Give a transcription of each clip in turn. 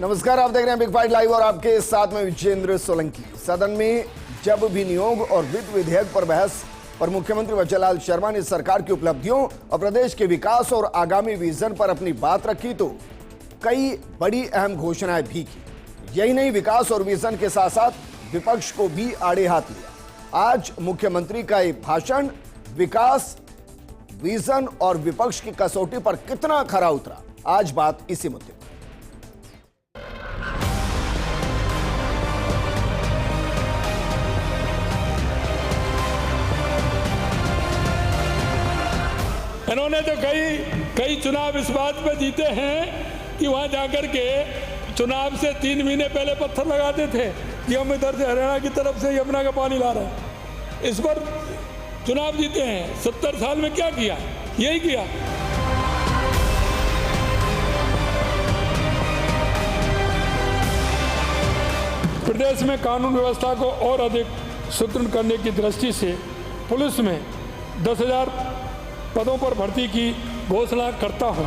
नमस्कार, आप देख रहे हैं बिग फाइट लाइव और आपके साथ में विजेंद्र सोलंकी। सदन में जब भी नियोग और वित्त विधेयक पर बहस पर मुख्यमंत्री वजरलाल शर्मा ने सरकार की उपलब्धियों और प्रदेश के विकास और आगामी विजन पर अपनी बात रखी तो कई बड़ी अहम घोषणाएं भी की। यही नहीं, विकास और विजन के साथ साथ विपक्ष को भी आड़े हाथ लिया। आज मुख्यमंत्री का ये भाषण विकास, विजन और विपक्ष की कसौटी पर कितना खरा उतरा, आज बात इसी मुद्दे पर। इन्होंने तो कई चुनाव इस बात पे जीते हैं कि वहां जाकर के चुनाव से 3 महीने पहले पत्थर लगाते थे कि हम इधर से हरियाणा की तरफ से यमुना का पानी ला रहे हैं। इस पर चुनाव जीते हैं। 70 साल में क्या किया? यही किया। प्रदेश में कानून व्यवस्था को और अधिक सुदृढ़ करने की दृष्टि से पुलिस में 10,000 पदों पर भर्ती की घोषणा करता हूं।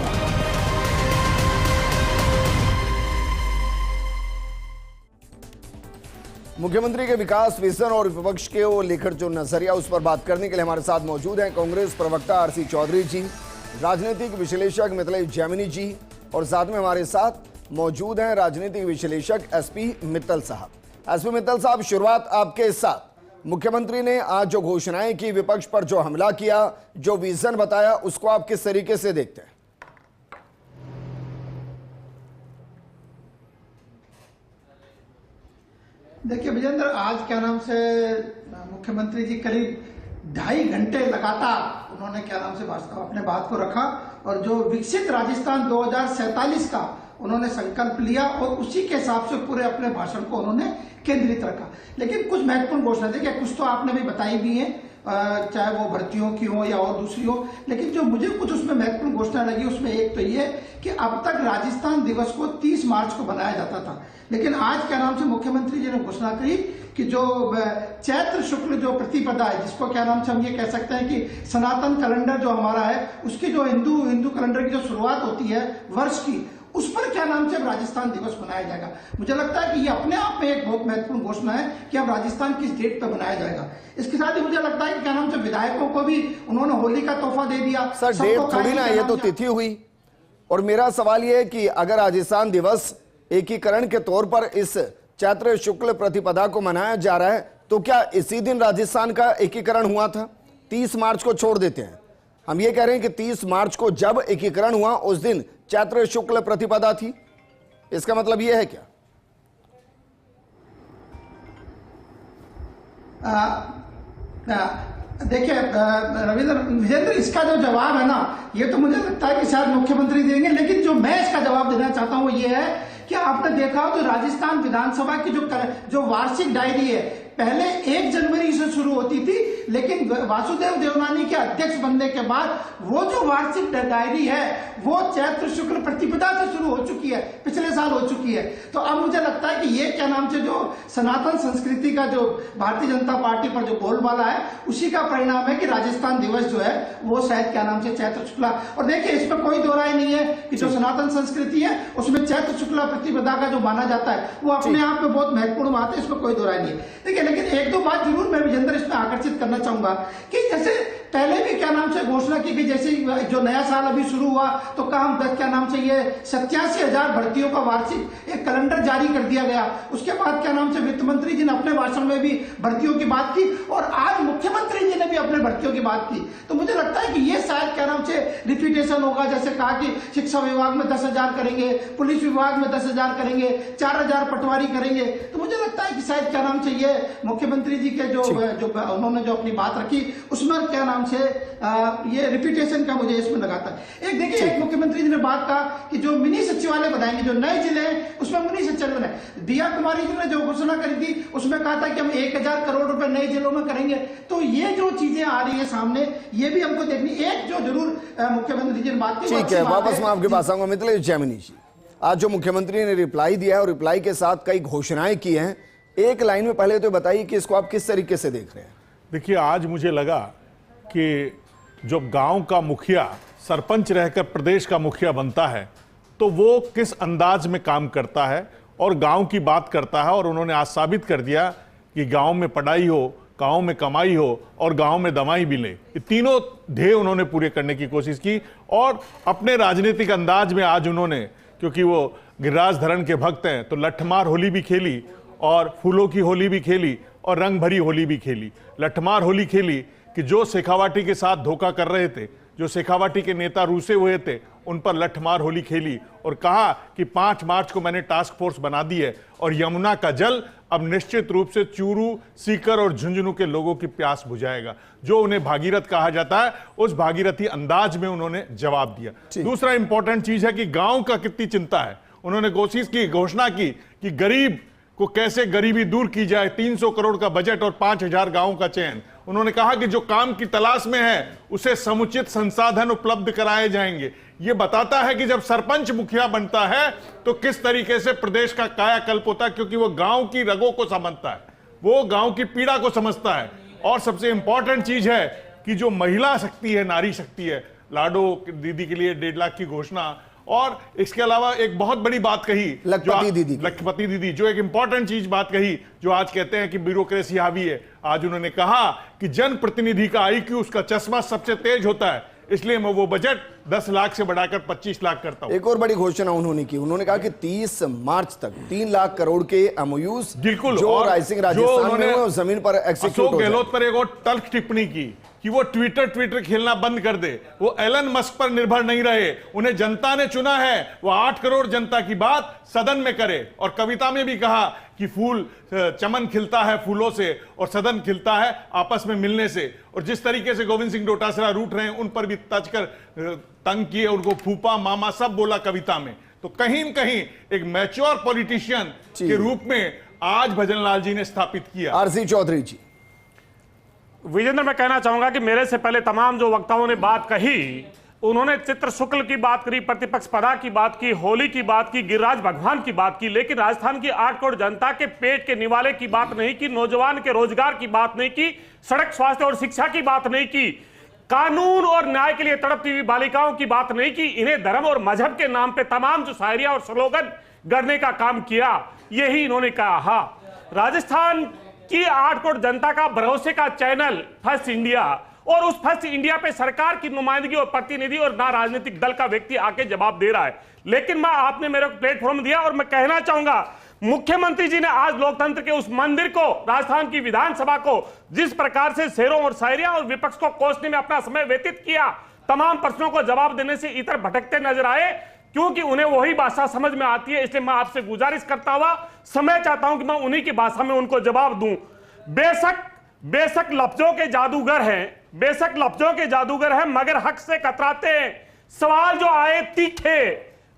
मुख्यमंत्री के विकास, विजन और विपक्ष के वो लेकर जो नजरिया, उस पर बात करने के लिए हमारे साथ मौजूद हैं कांग्रेस प्रवक्ता आरसी चौधरी जी, राजनीतिक विश्लेषक मिथिलेश जैमिनी जी और साथ में हमारे साथ मौजूद हैं राजनीतिक विश्लेषक एसपी मित्तल साहब। एसपी मित्तल साहब, शुरुआत आपके साथ। मुख्यमंत्री ने आज जो घोषणाएं की, विपक्ष पर जो हमला किया, जो विजन बताया, उसको आप किस तरीके से देखते हैं? देखिए विजेंद्र, आज क्या नाम से मुख्यमंत्री जी करीब 2.5 घंटे लगातार उन्होंने क्या नाम से अपने बात को रखा और जो विकसित राजस्थान 2047 का उन्होंने संकल्प लिया और उसी के हिसाब से पूरे अपने भाषण को उन्होंने केंद्रित रखा। लेकिन कुछ महत्वपूर्ण घोषणा थी, कुछ तो आपने भी बताई भी है, चाहे वो भर्तियों की हो या और दूसरी हो, लेकिन जो मुझे कुछ उसमें महत्वपूर्ण घोषणा लगी उसमें एक तो ये कि अब तक राजस्थान दिवस को 30 मार्च को बनाया जाता था, लेकिन आज क्या नाम से मुख्यमंत्री जी ने घोषणा करी कि जो चैत्र शुक्ल जो प्रतिपदा है, जिसको क्या नाम से हम ये कह सकते हैं कि सनातन कैलेंडर जो हमारा है, उसकी जो हिंदू कैलेंडर की जो शुरुआत होती है वर्ष की, उस पर क्या नाम से राजस्थान दिवस मनाया जाएगा। मुझे लगता है कि ये अपने आप में एक बहुत महत्वपूर्ण घोषणा है कि अब राजस्थान किस डेट पर मनाया जाएगा। इसके साथ ही मुझे लगता है कि क्या नाम से विधायकों को भी उन्होंने होली का तोहफा दे दिया। सर, डेट थोड़ी ना, ये तो तिथि हुई। और मेरा सवाल ये है कि अगर राजस्थान दिवस एकीकरण के तौर पर इस चैत्र शुक्ल प्रतिपदा को मनाया जा रहा है, तो क्या इसी दिन राजस्थान का एकीकरण हुआ था? 30 मार्च को छोड़ देते हैं, हम ये कह रहे हैं कि 30 मार्च को जब एकीकरण हुआ उस दिन चैत्र शुक्ल प्रतिपदा थी। इसका मतलब यह है क्या? देखिए विजेंद्र, इसका जो जवाब है ना, ये तो मुझे लगता है कि शायद मुख्यमंत्री देंगे, लेकिन जो मैं इसका जवाब देना चाहता हूं वो ये है कि आपने देखा हो तो राजस्थान विधानसभा की जो वार्षिक डायरी है, पहले 1 जनवरी से शुरू होती थी, लेकिन वासुदेव देवनानी के अध्यक्ष बनने के बाद वो जो वार्षिक डायरी है वो चैत्र शुक्ल प्रतिपदा से शुरू हो चुकी है, पिछले साल हो चुकी है। तो अब मुझे लगता है कि ये क्या नाम से जो सनातन संस्कृति का जो भारतीय जनता पार्टी पर जो बोलबाला है, उसी का परिणाम है कि राजस्थान दिवस जो है वो शायद क्या नाम से चैत्र शुक्ला। और देखिए, इसमें कोई दो राय नहीं है कि जो सनातन संस्कृति है उसमें चैत्र शुक्ला प्रतिपदा का जो माना जाता है वो अपने आप में बहुत महत्वपूर्ण बात है, इसमें कोई दो राय नहीं है। देखिए, लेकिन एक दो बात जरूर मैं विजेंद्र इसमें आकर्षित करना चाहूंगा कि जैसे पहले भी क्या नाम से घोषणा की गई, जैसे जो नया साल अभी शुरू हुआ तो कहा हम क्या नाम से ये 87,000 भर्तियों का वार्षिक एक कैलेंडर जारी कर दिया गया। उसके बाद क्या नाम से वित्त मंत्री जी ने अपने भाषण में भी भर्तियों की बात की और आज मुख्यमंत्री जी ने भी अपने भर्तियों की बात की। तो मुझे लगता है कि ये शायद क्या नाम से रिपीटेशन होगा, जैसे कहा कि शिक्षा विभाग में 10,000 करेंगे, पुलिस विभाग में 10,000 करेंगे, 4,000 पटवारी करेंगे। तो मुझे लगता है कि शायद क्या नाम से ये मुख्यमंत्री जी के जो उन्होंने जो अपनी बात रखी उसमें क्या नाम से ये रिपीटेशन का मुझे इसमें लगाता है। एक देखिए, एक मुख्यमंत्री जी ने बात कहा कि जो मिनी सचिवालय बनाएंगे, जो नए जिले हैं उसमें मिनी सचिवालय बनाए। दिया कुमारी जी ने जो घोषणा करी थी उसमें कहा था कि हम 1,000 करोड़ रुपए नए जिलों में करेंगे। तो ये जो चीजें आ रही है सामने, ये भी हमको देखनी। एक जो जरूर मुख्यमंत्री जी ने बात की, ठीक है, वापस मैं आपके पास आऊंगा। मिथिलेश जैमिनी जी, आज जो मुख्यमंत्री ने रिप्लाई दिया है और रिप्लाई के साथ कई घोषणाएं की हैं, एक लाइन में पहले तो बताइए कि इसको आप किस तरीके से देख रहे हैं? देखिए, आज मुझे लगा कि जो गांव का मुखिया सरपंच रहकर प्रदेश का मुखिया बनता है, तो वो किस अंदाज में काम करता है और गांव की बात करता है। और उन्होंने आज साबित कर दिया कि गांव में पढ़ाई हो, गांव में कमाई हो और गांव में दवाई भी ले, ये तीनों ध्येय उन्होंने पूरे करने की कोशिश की। और अपने राजनीतिक अंदाज में आज उन्होंने, क्योंकि वो गिरिराज धरण के भक्त हैं, तो लठमार होली भी खेली और फूलों की होली भी खेली और रंग भरी होली भी खेली। लठमार होली खेली कि जो शेखावाटी के साथ धोखा कर रहे थे, जो शेखावाटी के नेता रूसे हुए थे, उन पर लठमार होली खेली और कहा कि 5 मार्च को मैंने टास्क फोर्स बना दी है और यमुना का जल अब निश्चित रूप से चूरू, सीकर और झुंझुनू के लोगों की प्यास बुझाएगा। जो उन्हें भागीरथ कहा जाता है, उस भागीरथी अंदाज में उन्होंने जवाब दिया। दूसरा इंपॉर्टेंट चीज है कि गांव का कितनी चिंता है। उन्होंने घोषणा की कि गरीब को कैसे गरीबी दूर की जाए, 300 करोड़ का बजट और 5000 गांवों का चयन। उन्होंने कहा कि जो काम की तलाश में है उसे समुचित संसाधन उपलब्ध कराए जाएंगे। यह बताता है कि जब सरपंच मुखिया बनता है तो किस तरीके से प्रदेश का कायाकल्प होता है, क्योंकि वो गांव की रगों को समझता है, वो गांव की पीड़ा को समझता है। और सबसे इंपॉर्टेंट चीज है कि जो महिला शक्ति है, नारी शक्ति है, लाडो दीदी के लिए 1.5 लाख की घोषणा। और इसके अलावा एक बहुत बड़ी बात कही लखपति दीदी, जो एक इंपॉर्टेंट चीज बात कही, जो आज कहते हैं कि ब्यूरोक्रेसी हावी है। आज उन्होंने कहा कि जनप्रतिनिधि का आईक्यू, उसका चश्मा सबसे तेज होता है, इसलिए मैं वो बजट 10 लाख से बढ़ाकर 25 लाख करता हूं। एक और बड़ी घोषणा उन्होंने की, उन्होंने कहा कि 30 मार्च तक 3 लाख करोड़ के एमओयूज बिल्कुल जो राइजिंग राजस्थान में हुए जमीन पर एग्जीक्यूट हो जाए। गहलोत पर एक और तल्ख टिप्पणी की कि वो ट्विटर खेलना बंद कर दे, वो एलन मस्क पर निर्भर नहीं रहे। उन्हें जनता ने चुना है, वो 8 करोड़ जनता की बात सदन में करे। और कविता में भी कहा कि फूल चमन खिलता है फूलों से और सदन खिलता है आपस में मिलने से। और जिस तरीके से गोविंद सिंह डोटासरा रूठ रहे हैं, उन पर भी तज कर तंग किए, उनको फूफा मामा सब बोला कविता में। तो कहीं न कहीं एक मैच्योर पॉलिटिशियन के रूप में आज भजनलाल जी ने स्थापित किया। आरसी चौधरी जी। विजेंद्र, मैं कहना चाहूंगा कि मेरे से पहले तमाम जो वक्ताओं ने बात कही, उन्होंने चित्र शुक्ल की बात करी, प्रतिपक्ष पदा की बात की, होली की बात की, गिरिराज भगवान की बात की, लेकिन राजस्थान की 8 करोड़ जनता के पेट के निवाले की बात नहीं की, नौजवान के रोजगार की बात नहीं की, सड़क, स्वास्थ्य और शिक्षा की बात नहीं की, कानून और न्याय के लिए तड़पती हुई बालिकाओं की बात नहीं की। इन्हें धर्म और मजहब के नाम पे तमाम जो शायरिया और स्लोगन गढ़ने का काम किया, यही इन्होंने कहा। राजस्थान कि 8 करोड़ जनता का भरोसे का चैनल फर्स्ट इंडिया, और उस फर्स्ट इंडिया पे सरकार की नुमाइंदगी और प्रतिनिधि और ना राजनीतिक दल का व्यक्ति आके जवाब दे रहा है। लेकिन मैं आपने मेरे को प्लेटफॉर्म दिया और मैं कहना चाहूंगा, मुख्यमंत्री जी ने आज लोकतंत्र के उस मंदिर को, राजस्थान की विधानसभा को, जिस प्रकार से शेरों और शायरिया और विपक्ष को कोसने में अपना समय व्यतीत किया, तमाम प्रश्नों को जवाब देने से इतर भटकते नजर आए, क्योंकि उन्हें वही भाषा समझ में आती है। इसलिए मैं आपसे गुजारिश करता हुआ समय चाहता हूं कि मैं उन्हीं की भाषा में उनको जवाब दूं। बेशक लफ्जों के जादूगर हैं, बेशक लफ्जों के जादूगर हैं, मगर हक से कतराते हैं। सवाल जो आए तीखे,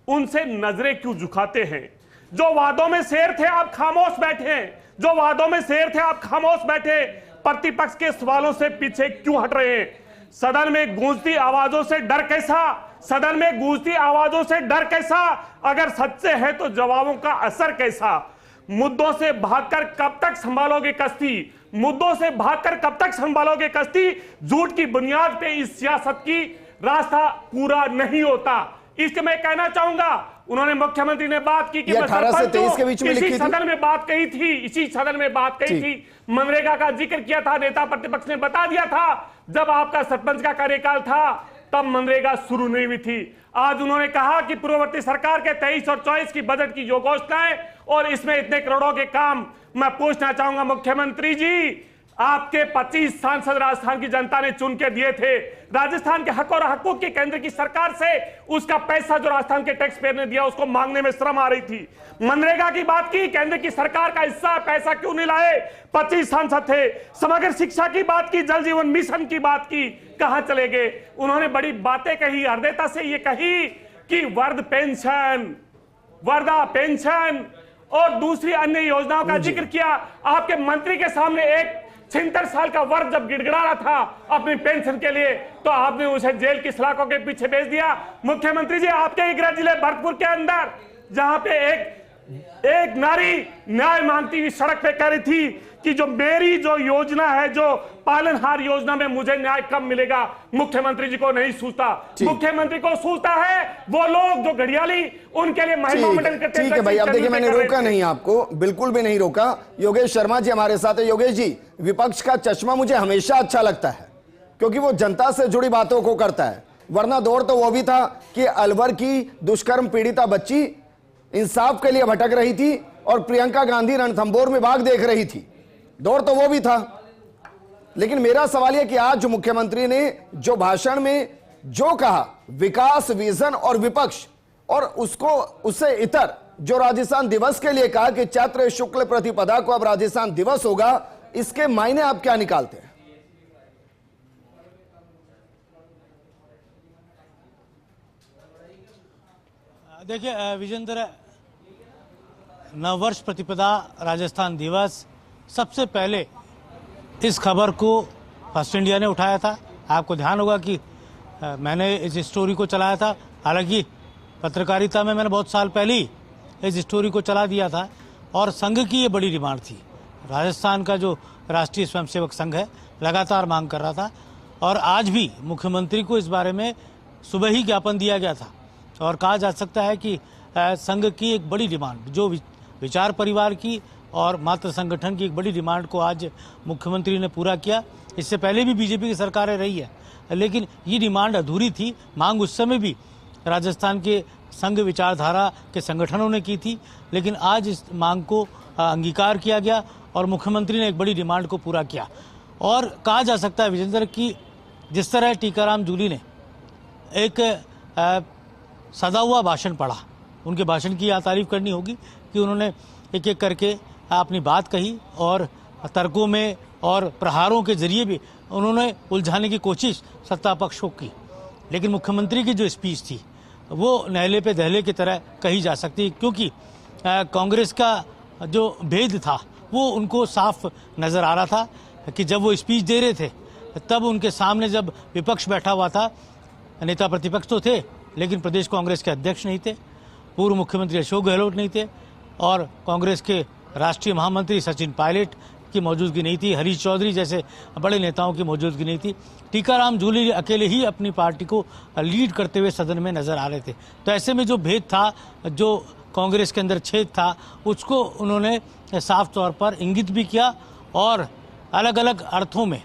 उनसे नजरें क्यों झुकाते हैं? जो वादों में शेर थे आप खामोश बैठे, जो वादों में शेर थे आप खामोश बैठे, प्रतिपक्ष के सवालों से पीछे क्यों हट रहे हैं? सदन में गूंजती आवाजों से डर कैसा? सदन में गूंजती आवाजों से डर कैसा? अगर सच्चे हैं तो जवाबों का असर कैसा? मुद्दों से भागकर कब तक संभालोगे कश्ती? मुद्दों से भागकर कब तक संभालोगे कश्ती? झूठ की बुनियाद पे इस सियासत की रास्ता पूरा नहीं होता। इसके मैं कहना चाहूंगा, उन्होंने मुख्यमंत्री ने बात की कि मैं 18 से 23 के बीच में इसी सदन में बात कही थी, इसी सदन में बात कही थी, मनरेगा का जिक्र किया था, नेता प्रतिपक्ष ने बता दिया था जब आपका सरपंच का कार्यकाल था तब मनरेगा शुरू नहीं हुई थी। आज उन्होंने कहा कि पूर्ववर्ती सरकार के 23 और 24 की बजट की जो घोषणाएं और इसमें इतने करोड़ों के काम, मैं पूछना चाहूंगा मुख्यमंत्री जी, आपके 25 सांसद राजस्थान की जनता ने चुन के दिए थे। राजस्थान के हक और हकूक की केंद्र की सरकार से उसका पैसा जो राजस्थान के टैक्स पेयर ने दिया उसको मांगने में शर्म आ रही थी। मनरेगा की बात की, केंद्र की सरकार का हिस्सा पैसा क्यों नहीं लाए? 25 सांसद थे। समग्र शिक्षा की बात की, जल जीवन मिशन की बात की, कहां चले गए? उन्होंने बड़ी बातें कही, हृदयता से ये कही कि वर्ध पेंशन, वर्धा पेंशन और दूसरी अन्य योजनाओं का जिक्र किया। आपके मंत्री के सामने एक 76 साल का वर्ग जब गिड़गिड़ा रहा था अपनी पेंशन के लिए, तो आपने उसे जेल की सलाखों के पीछे भेज दिया। मुख्यमंत्री जी, आपके ही गृह जिले भरतपुर के अंदर, जहां पे एक एक नारी न्याय मांगती हुई सड़क पे कह रही थी कि जो मेरी जो योजना है, जो पालनहार योजना में मुझे न्याय कब मिलेगा, मुख्यमंत्री जी को नहीं सूझता। मुख्यमंत्री को सूझता है वो लोग जो घड़ियाली उनके लिए महिमा मंडन करते हैं। ठीक है भाई, अब देखिए मैंने रोका नहीं आपको, बिल्कुल भी नहीं रोका। योगेश शर्मा जी हमारे साथ है। योगेश जी, विपक्ष का चश्मा मुझे हमेशा अच्छा लगता है क्योंकि वो जनता से जुड़ी बातों को करता है, वरना दौर तो वो भी था कि अलवर की दुष्कर्म पीड़िता बच्ची इंसाफ के लिए भटक रही थी और प्रियंका गांधी रणथंभौर में बाघ देख रही थी, दौर तो वो भी था। लेकिन मेरा सवाल यह कि आज मुख्यमंत्री ने जो भाषण में जो कहा, विकास, विजन और विपक्ष, और उससे इतर जो राजस्थान दिवस के लिए कहा कि चैत्र शुक्ल प्रतिपदा को अब राजस्थान दिवस होगा, इसके मायने आप क्या निकालते हैं? देखिए विजेंद्र, नववर्ष प्रतिपदा, राजस्थान दिवस, सबसे पहले इस खबर को फर्स्ट इंडिया ने उठाया था। आपको ध्यान होगा कि मैंने इस स्टोरी को चलाया था। हालांकि पत्रकारिता में मैंने बहुत साल पहले ही इस स्टोरी को चला दिया था और संघ की ये बड़ी डिमांड थी। राजस्थान का जो राष्ट्रीय स्वयंसेवक संघ है लगातार मांग कर रहा था और आज भी मुख्यमंत्री को इस बारे में सुबह ही ज्ञापन दिया गया था। और कहा जा सकता है कि संघ की एक बड़ी डिमांड, जो विचार परिवार की और मातृ संगठन की एक बड़ी डिमांड को आज मुख्यमंत्री ने पूरा किया। इससे पहले भी बीजेपी की सरकारें रही है, लेकिन ये डिमांड अधूरी थी। मांग उस समय भी राजस्थान के संघ विचारधारा के संगठनों ने की थी, लेकिन आज इस मांग को अंगीकार किया गया और मुख्यमंत्री ने एक बड़ी डिमांड को पूरा किया। और कहा जा सकता है विजेंद्र कि जिस तरह टीकाराम जूली ने एक सदा हुआ भाषण पढ़ा, उनके भाषण की यह तारीफ करनी होगी कि उन्होंने एक एक करके अपनी बात कही और तर्कों में और प्रहारों के जरिए भी उन्होंने उलझाने की कोशिश सत्ता पक्ष को की। लेकिन मुख्यमंत्री की जो स्पीच थी वो नहले पे दहले की तरह कही जा सकती, क्योंकि कांग्रेस का जो भेद था वो उनको साफ नज़र आ रहा था कि जब वो स्पीच दे रहे थे तब उनके सामने जब विपक्ष बैठा हुआ था, नेता प्रतिपक्ष तो थे लेकिन प्रदेश कांग्रेस के अध्यक्ष नहीं थे, पूर्व मुख्यमंत्री अशोक गहलोत नहीं थे और कांग्रेस के राष्ट्रीय महामंत्री सचिन पायलट की मौजूदगी नहीं थी, हरीश चौधरी जैसे बड़े नेताओं की मौजूदगी नहीं थी। टीकाराम जूली अकेले ही अपनी पार्टी को लीड करते हुए सदन में नजर आ रहे थे। तो ऐसे में जो भेद था, जो कांग्रेस के अंदर छेद था, उसको उन्होंने साफ तौर पर इंगित भी किया और अलग अलग अर्थों में,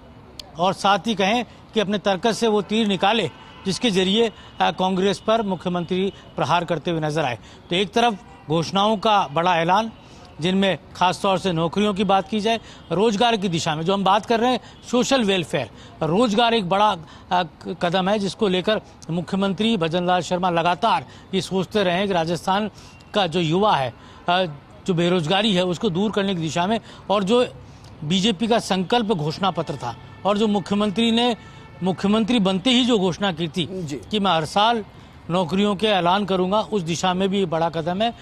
और साथ ही कहें कि अपने तर्कस से वो तीर निकाले जिसके जरिए कांग्रेस पर मुख्यमंत्री प्रहार करते हुए नजर आए। तो एक तरफ घोषणाओं का बड़ा ऐलान, जिनमें खासतौर से नौकरियों की बात की जाए, रोजगार की दिशा में जो हम बात कर रहे हैं, सोशल वेलफेयर, रोजगार एक बड़ा कदम है जिसको लेकर मुख्यमंत्री भजनलाल शर्मा लगातार ये सोचते रहे कि राजस्थान का जो युवा है, जो बेरोजगारी है, उसको दूर करने की दिशा में, और जो बीजेपी का संकल्प घोषणा पत्र था और जो मुख्यमंत्री ने मुख्यमंत्री बनते ही जो घोषणा की थी कि मैं हर साल नौकरियों के ऐलान करूंगा, उस दिशा में भी बड़ा कदम है।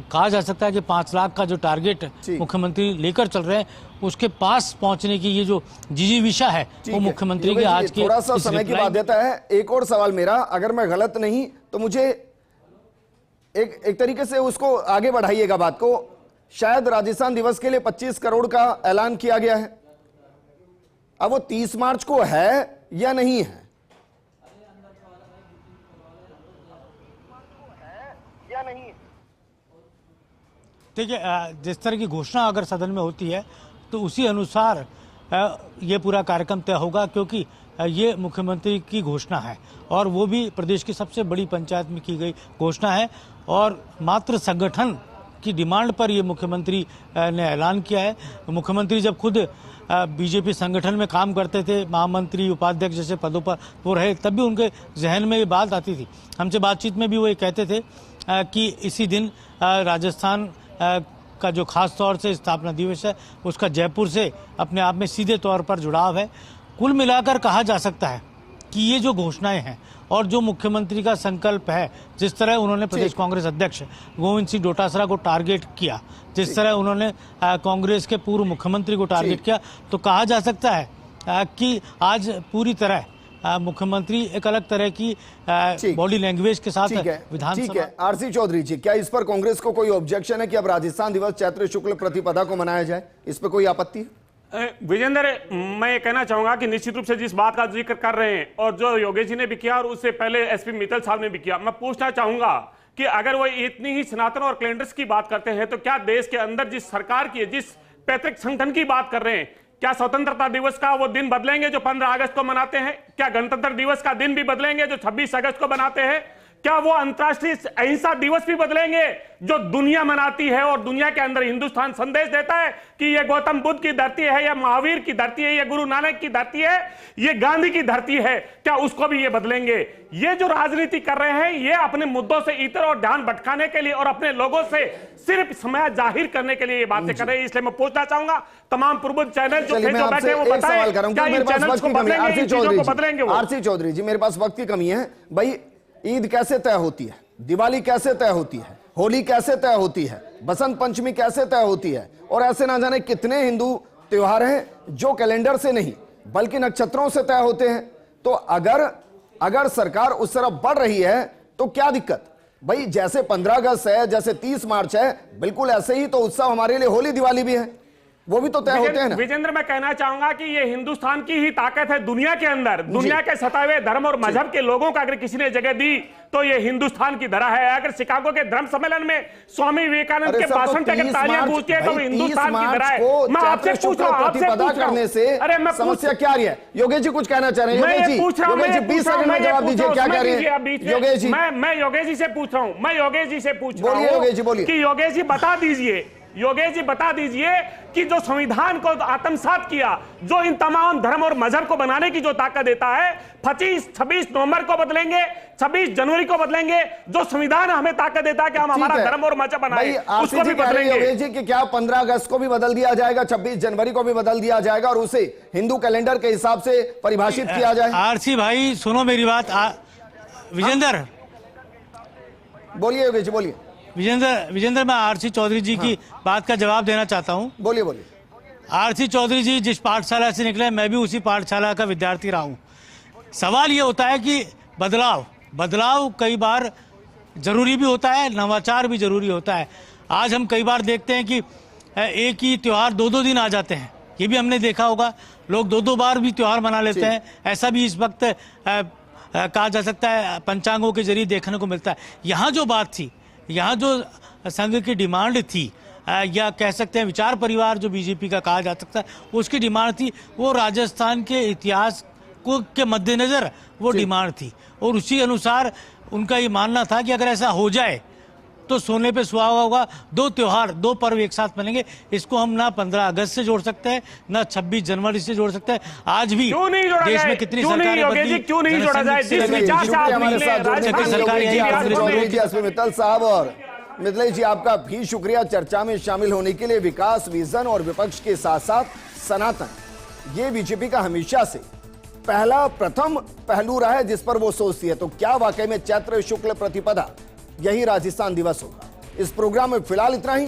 कहा जा सकता है कि 5 लाख का जो टारगेट मुख्यमंत्री लेकर चल रहे हैं, उसके पास पहुंचने की ये जो जिजीविषा है वो मुख्यमंत्री के आज के थोड़ा सा समय की बाध्यता है। एक और सवाल मेरा, अगर मैं गलत नहीं तो मुझे एक तरीके से उसको आगे बढ़ाइएगा बात को। शायद राजस्थान दिवस के लिए 25 करोड़ का ऐलान किया गया है, अब वो 30 मार्च को है या नहीं है? देखिए, जिस तरह की घोषणा अगर सदन में होती है तो उसी अनुसार ये पूरा कार्यक्रम तय होगा, क्योंकि ये मुख्यमंत्री की घोषणा है और वो भी प्रदेश की सबसे बड़ी पंचायत में की गई घोषणा है और मात्र संगठन की डिमांड पर ये मुख्यमंत्री ने ऐलान किया है। मुख्यमंत्री जब खुद बीजेपी संगठन में काम करते थे, महामंत्री, उपाध्यक्ष जैसे पदों पर वो रहे, तब भी उनके जहन में ये बात आती थी। हमसे बातचीत में भी वो ये कहते थे कि इसी दिन राजस्थान का जो खास तौर से स्थापना दिवस है उसका जयपुर से अपने आप में सीधे तौर पर जुड़ाव है। कुल मिलाकर कहा जा सकता है कि ये जो घोषणाएं हैं और जो मुख्यमंत्री का संकल्प है, जिस तरह उन्होंने प्रदेश कांग्रेस अध्यक्ष गोविंद सिंह डोटासरा को टारगेट किया, जिस तरह उन्होंने कांग्रेस के पूर्व मुख्यमंत्री को टारगेट किया, तो कहा जा सकता है कि आज पूरी तरह मुख्यमंत्री एक अलग तरह की ठीक। बॉडी लैंग्वेज के साथ ठीक है विधानसभा। आरसी चौधरी जी, क्या इस पर कांग्रेस को कोई ऑब्जेक्शन है कि अब राजस्थान दिवस चैत्र शुक्ल प्रतिपदा को मनाया जाए? इस पर कोई आपत्ति है? विजेंद्र, मैं ये कहना चाहूंगा कि निश्चित रूप से जिस बात का जिक्र कर रहे हैं और जो योगेश जी ने भी किया और उससे पहले एसपी मित्तल साहब ने भी किया, मैं पूछना चाहूंगा कि अगर वो इतनी ही सनातन और कैलेंडर्स की बात करते हैं तो क्या देश के अंदर जिस सरकार की, जिस पैतृक संगठन की बात कर रहे हैं, क्या स्वतंत्रता दिवस का वो दिन बदलेंगे जो 15 अगस्त को मनाते हैं? क्या गणतंत्र दिवस का दिन भी बदलेंगे जो 26 अगस्त को मनाते हैं? क्या वो अंतर्राष्ट्रीय अहिंसा दिवस भी बदलेंगे जो दुनिया मनाती है और दुनिया के अंदर हिंदुस्तान संदेश देता है कि ये गौतम बुद्ध की धरती है, या महावीर की धरती है, या गुरु नानक की धरती है, ये गांधी की धरती है? क्या उसको भी ये बदलेंगे? ये जो राजनीति कर रहे हैं ये अपने मुद्दों से इतर और ध्यान भटकाने के लिए और अपने लोगों से सिर्फ समय जाहिर करने के लिए ये बातें कर रहे हैं। इसलिए मैं पूछना चाहूंगा तमाम प्रबुद्ध चैनल जो बैठे वो बताएं क्या इन चैनल्स को बदलेंगे, इन चीजों को बदलेंगे वो? आरसी चौधरी जी, मेरे पास वक्त की कमी है भाई। ईद कैसे तय होती है? दिवाली कैसे तय होती है? होली कैसे तय होती है? बसंत पंचमी कैसे तय होती है? और ऐसे ना जाने कितने हिंदू त्योहार हैं जो कैलेंडर से नहीं बल्कि नक्षत्रों से तय होते हैं। तो अगर सरकार उस तरफ बढ़ रही है तो क्या दिक्कत भाई? जैसे 15 अगस्त है, जैसे 30 मार्च है, बिल्कुल ऐसे ही तो उत्सव हमारे लिए होली दिवाली भी है, वो भी तो तय होते हैं ना। विजेंद्र, मैं कहना चाहूंगा कि ये हिंदुस्तान की ही ताकत है दुनिया के अंदर। दुनिया के सतावे धर्म और मजहब के लोगों का अगर किसी ने जगह दी तो ये हिंदुस्तान की धरा है। अगर शिकागो के धर्म सम्मेलन में स्वामी विवेकानंद के भाषण पे अगर तालियां गूंजती है तो हिंदुस्तान की धरा है। मैं आपसे पूछ रहा हूं, करने से समस्या क्या रही है? योगेश जी कुछ कहना चाह रहे हैं? योगेश जी 20 सेकंड में जवाब दीजिए, क्या कह रहे हैं योगेश जी? मैं योगेश जी से पूछ रहा हूं, बोलिए योगेश जी, बोलिए। कि योगेश जी बता दीजिए कि जो संविधान को आत्मसात किया, जो इन तमाम धर्म और मजहब को बनाने की जो ताकत देता है, 26 नवंबर को बदलेंगे, 26 जनवरी को बदलेंगे, जो संविधान हमें ताकत देता है कि हम हमारा धर्म और मजहब बनाएं, उसको भी बदलेंगे। योगेश जी कि क्या 15 अगस्त को भी बदल दिया जाएगा, 26 जनवरी को भी बदल दिया जाएगा और उसे हिंदू कैलेंडर के हिसाब से परिभाषित किया जाए? आरसी भाई सुनो मेरी बात। विजेंद्र, बोलिए योगेश जी, बोलिए। विजेंद्र, मैं आरसी चौधरी जी की बात का जवाब देना चाहता हूं। बोलिए। आरसी चौधरी जी जिस पाठशाला से निकले मैं भी उसी पाठशाला का विद्यार्थी रहा हूं। सवाल ये होता है कि बदलाव कई बार जरूरी भी होता है, नवाचार भी जरूरी होता है। आज हम कई बार देखते हैं कि एक ही त्योहार 2-2 दिन आ जाते हैं, ये भी हमने देखा होगा। लोग 2-2 बार भी त्योहार मना लेते हैं। ऐसा भी इस वक्त कहा जा सकता है, पंचांगों के जरिए देखने को मिलता है। यहाँ जो बात थी, यहाँ जो संघ की डिमांड थी, या कह सकते हैं विचार परिवार जो बीजेपी का कहा जा सकता है, उसकी डिमांड थी, वो राजस्थान के इतिहास को के मद्देनजर वो डिमांड थी। और उसी अनुसार उनका ये मानना था कि अगर ऐसा हो जाए तो सोने पे सुहागा होगा। 2 त्योहार, 2 पर्व एक साथ मनेंगे। इसको हम ना 15 अगस्त से जोड़ सकते हैं, ना 26 जनवरी से जोड़ सकते हैं। आज भी देश में कितनी सरकारें बदली, क्यों नहीं जोड़ा जाए? जिस विचार से आप मित्तल साहब और मिथिलेश जी, आपका भी शुक्रिया चर्चा में शामिल होने के लिए। विकास, विजन और विपक्ष के साथ साथ सनातन, ये बीजेपी का हमेशा से प्रथम पहलू रहा है जिस पर वो सोचती है। तो क्या वाकई में चैत्र शुक्ल प्रतिपदा यही राजस्थान दिवस होगा? इस प्रोग्राम में फिलहाल इतना ही।